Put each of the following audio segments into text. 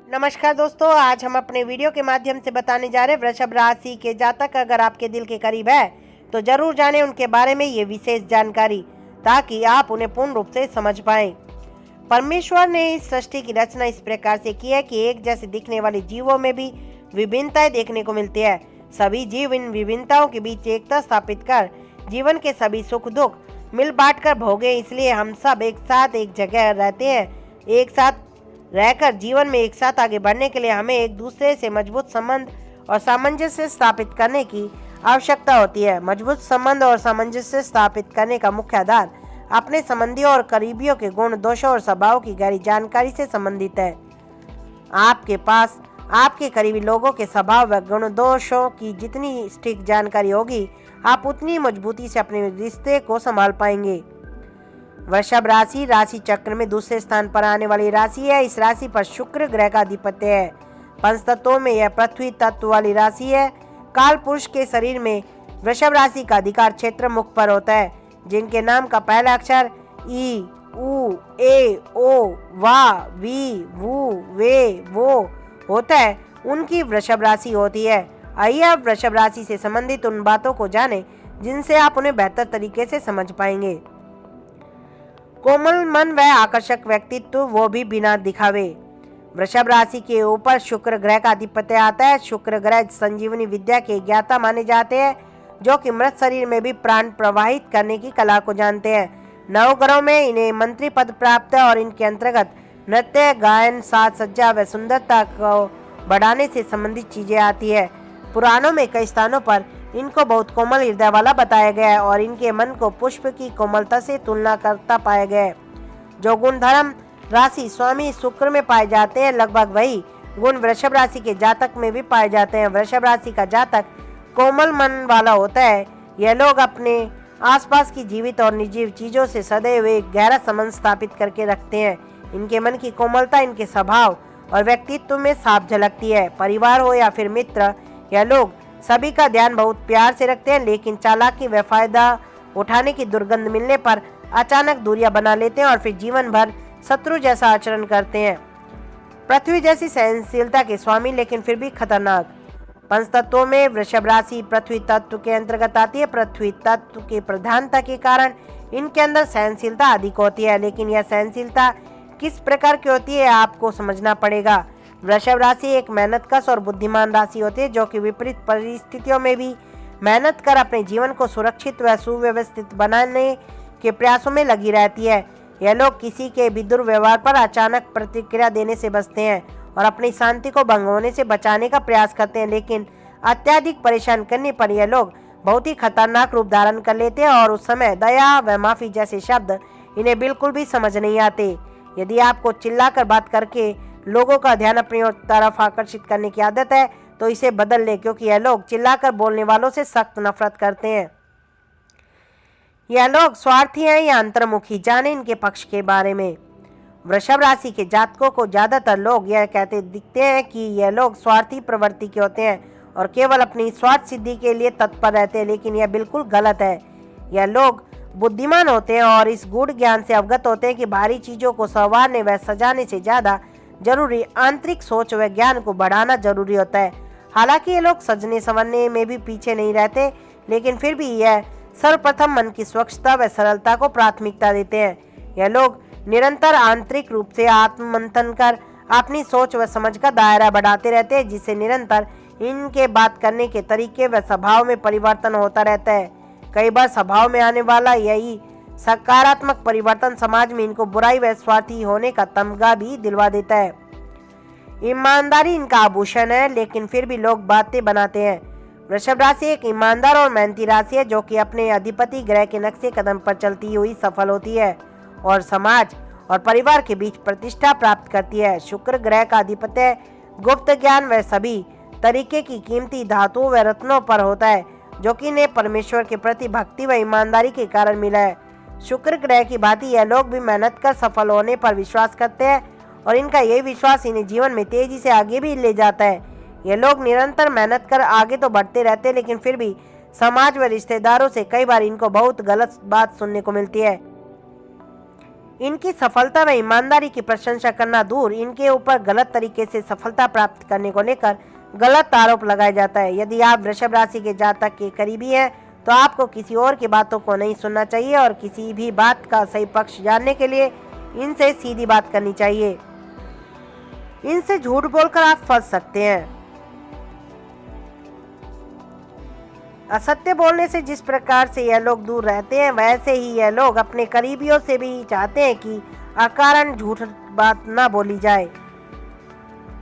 नमस्कार दोस्तों, आज हम अपने वीडियो के माध्यम से बताने जा रहे हैं वृषभ राशि के जातक अगर आपके दिल के करीब है तो जरूर जानें उनके बारे में ये विशेष जानकारी, ताकि आप उन्हें पूर्ण रूप से समझ पाएं। परमेश्वर ने इस सृष्टि की रचना इस प्रकार से की है कि एक जैसे दिखने वाले जीवों में भी विभिन्नताएं देखने को मिलती है। सभी जीव इन विभिन्नताओं के बीच एकता स्थापित कर जीवन के सभी सुख दुख मिल बांट कर भोगे। इसलिए हम सब एक साथ एक जगह रहते हैं। एक साथ रहकर जीवन में एक साथ आगे बढ़ने के लिए हमें एक दूसरे से मजबूत संबंध और सामंजस्य स्थापित करने की आवश्यकता होती है। मजबूत संबंध और सामंजस्य स्थापित करने का मुख्य आधार अपने संबंधियों और करीबियों के गुण दोषों और स्वभाव की गहरी जानकारी से संबंधित है। आपके पास आपके करीबी लोगों के स्वभाव व गुण दोषों की जितनी सटीक जानकारी होगी, आप उतनी मजबूती से अपने रिश्ते को संभाल पाएंगे। वृषभ राशि राशि चक्र में दूसरे स्थान पर आने वाली राशि है। इस राशि पर शुक्र ग्रह का अधिपत्य है। पंच तत्वों में यह पृथ्वी तत्व वाली राशि है। काल पुरुष के शरीर में वृषभ राशि का अधिकार क्षेत्र मुख पर होता है। जिनके नाम का पहला अक्षर ई, उ, ए, ओ, वा, वी, वु, वे, वो होता है, उनकी वृषभ राशि होती है। आइए अब वृषभ राशि से संबंधित उन बातों को जानें जिनसे आप उन्हें बेहतर तरीके से समझ पाएंगे। कोमल मन व आकर्षक व्यक्तित्व, वो भी बिना दिखावे। वृषभ राशि के ऊपर शुक्र ग्रह का अधिपत्य आता है। शुक्र ग्रह संजीवनी विद्या के ज्ञाता माने जाते हैं, जो कि मृत शरीर में भी प्राण प्रवाहित करने की कला को जानते हैं। नवग्रहों में इन्हें मंत्री पद प्राप्त है और इनके अंतर्गत नृत्य, गायन, साज सज्जा व सुंदरता को बढ़ाने से संबंधित चीजें आती है। पुराणों में कई स्थानों पर इनको बहुत कोमल हृदय वाला बताया गया है और इनके मन को पुष्प की कोमलता से तुलना करता पाया गया है। जो गुण धर्म राशि स्वामी शुक्र में पाए जाते हैं, लगभग वही गुण वृषभ राशि के जातक में भी पाए जाते हैं। वृषभ राशि का जातक कोमल मन वाला होता है। यह लोग अपने आसपास की जीवित और निर्जीव चीजों से सदैव एक गहरा संबंध स्थापित करके रखते हैं। इनके मन की कोमलता इनके स्वभाव और व्यक्तित्व में साफ झलकती है। परिवार हो या फिर मित्र, यह लोग सभी का ध्यान बहुत प्यार से रखते हैं, लेकिन चालाकी व फायदा उठाने की दुर्गंध मिलने पर अचानक दूरियां बना लेते हैं और फिर जीवन भर शत्रु जैसा आचरण करते हैं। पृथ्वी जैसी सहनशीलता के स्वामी, लेकिन फिर भी खतरनाक। पंच तत्वों में वृषभ राशि पृथ्वी तत्व के अंतर्गत आती है। पृथ्वी तत्व की प्रधानता के कारण इनके अंदर सहनशीलता अधिक होती है, लेकिन यह सहनशीलता किस प्रकार की होती है आपको समझना पड़ेगा। वृषभ राशि एक मेहनतकश और बुद्धिमान राशि होती है, जो कि विपरीत परिस्थितियों में भी मेहनत कर अपने जीवन को सुरक्षित व सुव्यवस्थित बनाने के प्रयासों में लगी रहती है। यह लोग किसी के भी दुर्व्यवहार पर अचानक प्रतिक्रिया देने से बचते हैं और अपनी शांति को भंग होने से बचाने का प्रयास करते हैं, लेकिन अत्यधिक परेशान करने पर यह लोग बहुत ही खतरनाक रूप धारण कर लेते हैं और उस समय दया व माफी जैसे शब्द इन्हें बिल्कुल भी समझ नहीं आते। यदि आपको चिल्लाकर बात करके लोगों का ध्यान अपनी तरफ आकर्षित करने की आदत है तो इसे बदल ले, क्योंकि यह लोग चिल्लाकर बोलने वालों से सख्त नफरत करते हैं। यह लोग स्वार्थी हैं या अंतर्मुखी, जाने इनके पक्ष के बारे में। वृषभ राशि के जातकों को ज्यादातर लोग यह कहते दिखते हैं कि यह लोग स्वार्थी प्रवृत्ति के होते हैं और केवल अपनी स्वार्थ सिद्धि के लिए तत्पर रहते हैं, लेकिन यह बिल्कुल गलत है। यह लोग बुद्धिमान होते हैं और इस गूढ़ ज्ञान से अवगत होते हैं कि भारी चीजों को संवारने व सजाने से ज्यादा जरूरी आंतरिक सोच व ज्ञान को बढ़ाना जरूरी होता है। हालांकि ये लोग सजने संवरने में भी पीछे नहीं रहते, लेकिन फिर भी यह सर्वप्रथम मन की स्वच्छता व सरलता को प्राथमिकता देते हैं। यह लोग निरंतर आंतरिक रूप से आत्ममंथन कर अपनी सोच व समझ का दायरा बढ़ाते रहते हैं, जिससे निरंतर इनके बात करने के तरीके व स्वभाव में परिवर्तन होता रहता है। कई बार स्वभाव में आने वाला यही सकारात्मक परिवर्तन समाज में इनको बुराई व स्वार्थी होने का तमगा भी दिलवा देता है। ईमानदारी इनका आभूषण है, लेकिन फिर भी लोग बातें बनाते हैं। वृषभ राशि एक ईमानदार और मेहनती राशि है, जो कि अपने अधिपति ग्रह के नक्शे कदम पर चलती हुई सफल होती है और समाज और परिवार के बीच प्रतिष्ठा प्राप्त करती है। शुक्र ग्रह का अधिपत्य गुप्त ज्ञान व सभी तरीके की कीमती धातुओं व रत्नों पर होता है, जो कि इन्हें परमेश्वर के प्रति भक्ति व ईमानदारी के कारण मिला है। शुक्र ग्रह की भांति यह लोग भी मेहनत कर सफल होने पर विश्वास करते हैं और इनका यही विश्वास इन्हें जीवन में तेजी से आगे भी ले जाता है। यह लोग निरंतर मेहनत कर आगे तो बढ़ते रहते हैं, लेकिन फिर भी समाज व रिश्तेदारों से कई बार इनको बहुत गलत बात सुनने को मिलती है। इनकी सफलता व ईमानदारी की प्रशंसा करना दूर, इनके ऊपर गलत तरीके से सफलता प्राप्त करने को लेकर गलत आरोप लगाया जाता है। यदि आप वृषभ राशि के जातक के करीबी हैं तो आपको किसी और की बातों को नहीं सुनना चाहिए और किसी भी बात का सही पक्ष जानने के लिए इनसे सीधी बात करनी चाहिए। इनसे झूठ बोलकर आप फंस सकते हैं। असत्य बोलने से जिस प्रकार से यह लोग दूर रहते हैं, वैसे ही यह लोग अपने करीबियों से भी चाहते हैं कि अकारण झूठ बात न बोली जाए।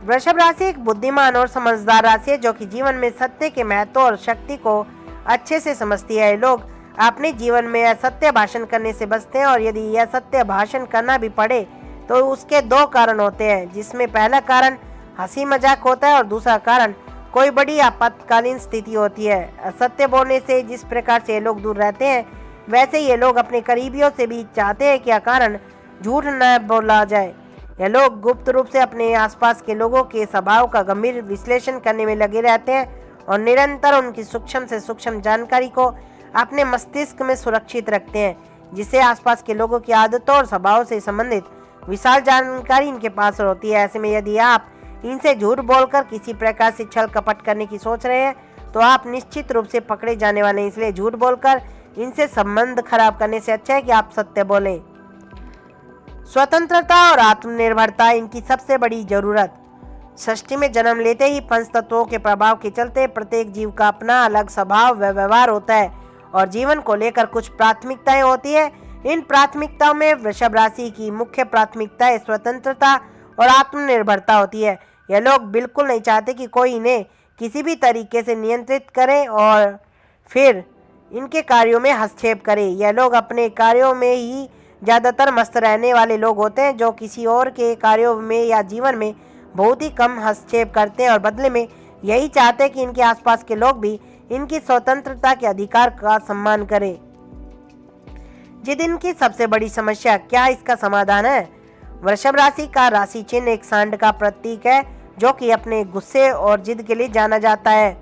वृषभ राशि एक बुद्धिमान और समझदार राशि है जो कि जीवन में सत्य के महत्व और शक्ति को अच्छे से समझती है। लोग अपने जीवन में असत्य भाषण करने से बचते हैं और यदि यह सत्य भाषण करना भी पड़े तो उसके दो कारण होते हैं, जिसमें पहला कारण हंसी मजाक होता है और दूसरा कारण कोई बड़ी आपातकालीन स्थिति होती है। असत्य बोलने से जिस प्रकार से ये लोग दूर रहते हैं, वैसे ये लोग अपने करीबियों से भी चाहते हैं कि अकारण झूठ न बोला जाए। ये लोग गुप्त रूप से अपने आसपास के लोगों के स्वभाव का गंभीर विश्लेषण करने में लगे रहते हैं और निरंतर उनकी सूक्ष्म से सूक्ष्म जानकारी को अपने मस्तिष्क में सुरक्षित रखते हैं, जिससे आसपास के लोगों की आदतों और स्वभाव से संबंधित विशाल जानकारी इनके पास होती है। ऐसे में यदि आप इनसे झूठ बोलकर किसी प्रकार से छल कपट करने की सोच रहे हैं तो आप निश्चित रूप से पकड़े जाने वाले हैं। इसलिए झूठ बोलकर इनसे संबंध खराब करने से अच्छा है कि आप सत्य बोलें। स्वतंत्रता और आत्मनिर्भरता इनकी सबसे बड़ी जरूरत। सृष्टि में जन्म लेते ही पंच तत्वों के प्रभाव के चलते प्रत्येक जीव का अपना अलग स्वभाव व व्यवहार होता है और जीवन को लेकर कुछ प्राथमिकताएं होती है। इन प्राथमिकताओं में वृषभ राशि की मुख्य प्राथमिकताएं स्वतंत्रता और आत्मनिर्भरता होती है। यह लोग बिल्कुल नहीं चाहते कि कोई इन्हें किसी भी तरीके से नियंत्रित करे और फिर इनके कार्यों में हस्तक्षेप करे। यह लोग अपने कार्यों में ही ज़्यादातर मस्त रहने वाले लोग होते हैं, जो किसी और के कार्यों में या जीवन में बहुत ही कम हस्तक्षेप करते हैं और बदले में यही चाहते हैं कि इनके आसपास के लोग भी इनकी स्वतंत्रता के अधिकार का सम्मान करें। जिद इनकी सबसे बड़ी समस्या, क्या इसका समाधान है? वृषभ राशि का राशि चिन्ह एक सांड का प्रतीक है जो कि अपने गुस्से और जिद के लिए जाना जाता है।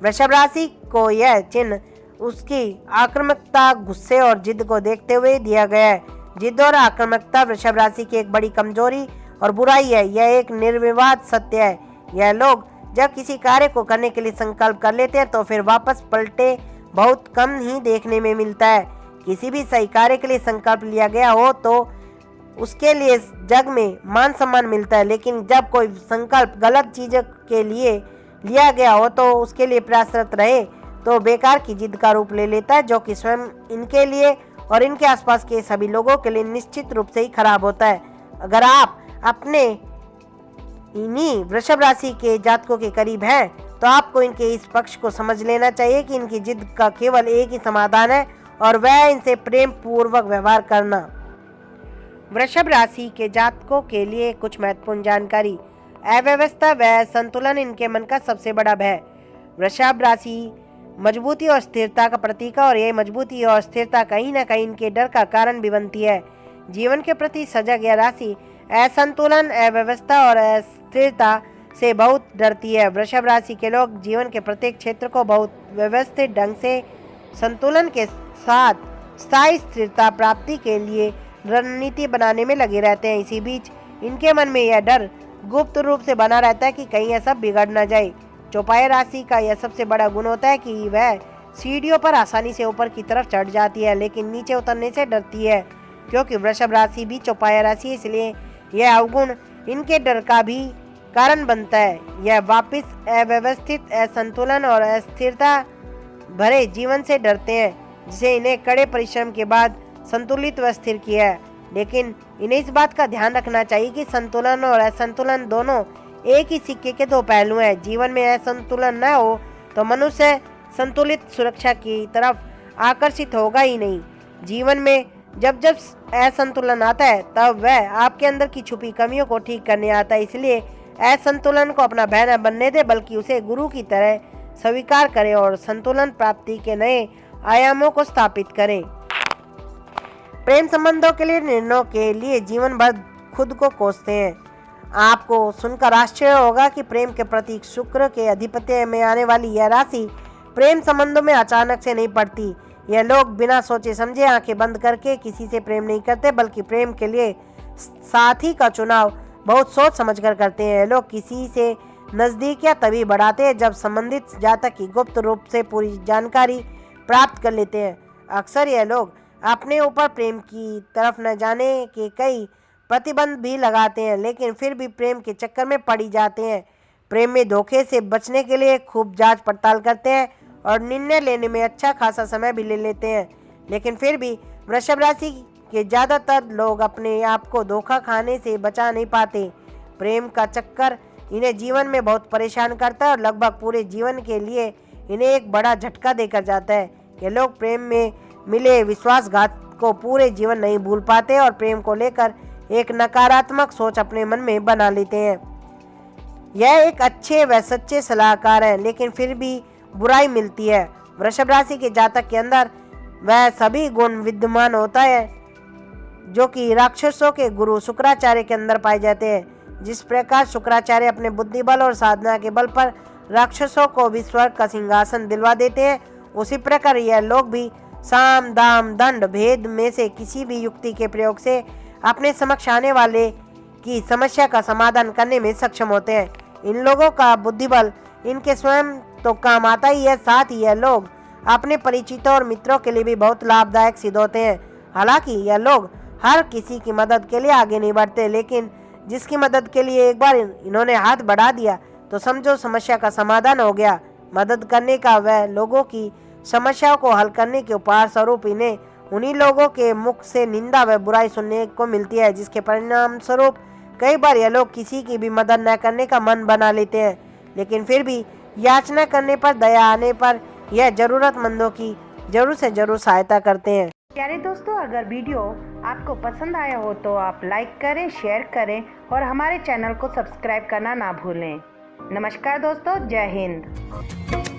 वृषभ राशि को यह चिन्ह उसकी आक्रामकता, गुस्से और जिद को देखते हुए दिया गया है। जिद और आक्रामकता वृषभ राशि की एक बड़ी कमजोरी और बुराई है। यह एक निर्विवाद सत्य है। यह लोग जब किसी कार्य को करने के लिए संकल्प कर लेते हैं तो फिर वापस पलटे बहुत कम ही देखने में मिलता है। किसी भी सही कार्य के लिए संकल्प लिया गया हो तो उसके लिए जग में मान सम्मान मिलता है, लेकिन जब कोई संकल्प गलत चीज के लिए लिया गया हो तो उसके लिए प्रयासरत रहे तो बेकार की जिद का रूप ले लेता है, जो कि स्वयं इनके लिए और इनके आसपास के सभी लोगों के लिए निश्चित रूप से ही खराब होता है। अगर आप अपने इन्हीं वृषभ राशि के जातकों के करीब हैं तो आपको इनके इस पक्ष को समझ लेना चाहिए कि इनकी जिद का केवल एक ही समाधान है और वह इनसे प्रेम पूर्वक व्यवहार करना। वृषभ राशि के जातकों के लिए कुछ महत्वपूर्ण जानकारी। अव्यवस्था व संतुलन इनके मन का सबसे बड़ा भय। वृषभ राशि मजबूती और स्थिरता का प्रतीक है और यह मजबूती और स्थिरता कहीं न कहीं इनके डर का कारण भी बनती है। जीवन के प्रति सजग यह राशि असंतुलन, अव्यवस्था और अस्थिरता से बहुत डरती है। वृषभ राशि के लोग जीवन के प्रत्येक क्षेत्र को बहुत व्यवस्थित ढंग से संतुलन के साथ स्थायी स्थिरता प्राप्ति के लिए रणनीति बनाने में लगे रहते हैं। इसी बीच इनके मन में यह डर गुप्त रूप से बना रहता है कि कहीं ऐसा बिगड़ न जाए। चौपाई राशि का यह सबसे बड़ा गुण होता है कि वह सीढ़ियों पर आसानी से ऊपर की तरफ चढ़ जाती है, लेकिन नीचे उतरने से डरती है। क्योंकि वृषभ राशि भी चौपाई राशि है, इसलिए यह अवगुण इनके डर का भी कारण बनता है। यह वापिस अव्यवस्थित, असंतुलन और अस्थिरता भरे जीवन से डरते हैं, जिसे इन्हें कड़े परिश्रम के बाद संतुलित व स्थिर किया है। लेकिन इन्हें इस बात का ध्यान रखना चाहिए कि संतुलन और असंतुलन दोनों एक ही सिक्के के दो पहलू हैं। जीवन में असंतुलन न हो तो मनुष्य संतुलित सुरक्षा की तरफ आकर्षित होगा ही नहीं। जीवन में जब जब असंतुलन आता है तब वह आपके अंदर की छुपी कमियों को ठीक करने आता है। इसलिए असंतुलन को अपना भय न बनने दे, बल्कि उसे गुरु की तरह स्वीकार करें और संतुलन प्राप्ति के नए आयामों को स्थापित करें। प्रेम संबंधों के लिए निर्णयों के लिए जीवन भर खुद को कोसते हैं। आपको सुनकर आश्चर्य होगा कि प्रेम के प्रतीक शुक्र के अधिपत्य में आने वाली यह राशि प्रेम संबंधों में अचानक से नहीं पड़ती। यह लोग बिना सोचे समझे आंखें बंद करके किसी से प्रेम नहीं करते, बल्कि प्रेम के लिए साथी का चुनाव बहुत सोच समझकर करते हैं। यह लोग किसी से नज़दीकियां तभी बढ़ाते हैं जब संबंधित जातक की गुप्त रूप से पूरी जानकारी प्राप्त कर लेते हैं। अक्सर यह लोग अपने ऊपर प्रेम की तरफ न जाने के कई प्रतिबंध भी लगाते हैं, लेकिन फिर भी प्रेम के चक्कर में पड़ी जाते हैं। प्रेम में धोखे से बचने के लिए खूब जांच पड़ताल करते हैं और निर्णय लेने में अच्छा खासा समय भी ले लेते हैं, लेकिन फिर भी वृषभ राशि के ज़्यादातर लोग अपने आप को धोखा खाने से बचा नहीं पाते। प्रेम का चक्कर इन्हें जीवन में बहुत परेशान करता है और लगभग पूरे जीवन के लिए इन्हें एक बड़ा झटका देकर जाता है। ये लोग प्रेम में मिले विश्वासघात को पूरे जीवन नहीं भूल पाते और प्रेम को लेकर एक नकारात्मक सोच अपने मन में बना लेते हैं। यह एक अच्छे व सच्चे सलाहकार हैं, लेकिन फिर भी बुराई मिलती है। वृषभ राशि के जातक के अंदर वह सभी गुण विद्यमान होता है जो कि राक्षसों के गुरु शुक्राचार्य के अंदर पाए जाते हैं। जिस प्रकार शुक्राचार्य अपने बुद्धि बल और साधना के बल पर राक्षसों को भी स्वर्ग का सिंहासन दिलवा देते हैं, उसी प्रकार यह लोग भी साम दाम दंड भेद में से किसी भी युक्ति के प्रयोग से अपने समक्ष आने वाले की समस्या का समाधान करने में सक्षम होते हैं। इन लोगों का बुद्धिबल इनके स्वयं तो काम आता ही है, साथ ही यह लोग अपने परिचितों और मित्रों के लिए भी बहुत लाभदायक सिद्ध होते हैं। हालांकि यह लोग हर किसी की मदद के लिए आगे नहीं बढ़ते, लेकिन जिसकी मदद के लिए एक बार इन्होंने हाथ बढ़ा दिया तो समझो समस्या का समाधान हो गया। मदद करने का वह लोगों की समस्याओं को हल करने के उपहार स्वरूप इन्हें उन्हीं लोगों के मुख से निंदा व बुराई सुनने को मिलती है, जिसके परिणाम स्वरूप कई बार यह लोग किसी की भी मदद न करने का मन बना लेते हैं, लेकिन फिर भी याचना करने पर, दया आने पर यह जरूरतमंदों की जरूर से जरूर सहायता करते हैं। प्यारे दोस्तों, अगर वीडियो आपको पसंद आया हो तो आप लाइक करें, शेयर करें और हमारे चैनल को सब्सक्राइब करना ना भूलें। नमस्कार दोस्तों, जय हिंद।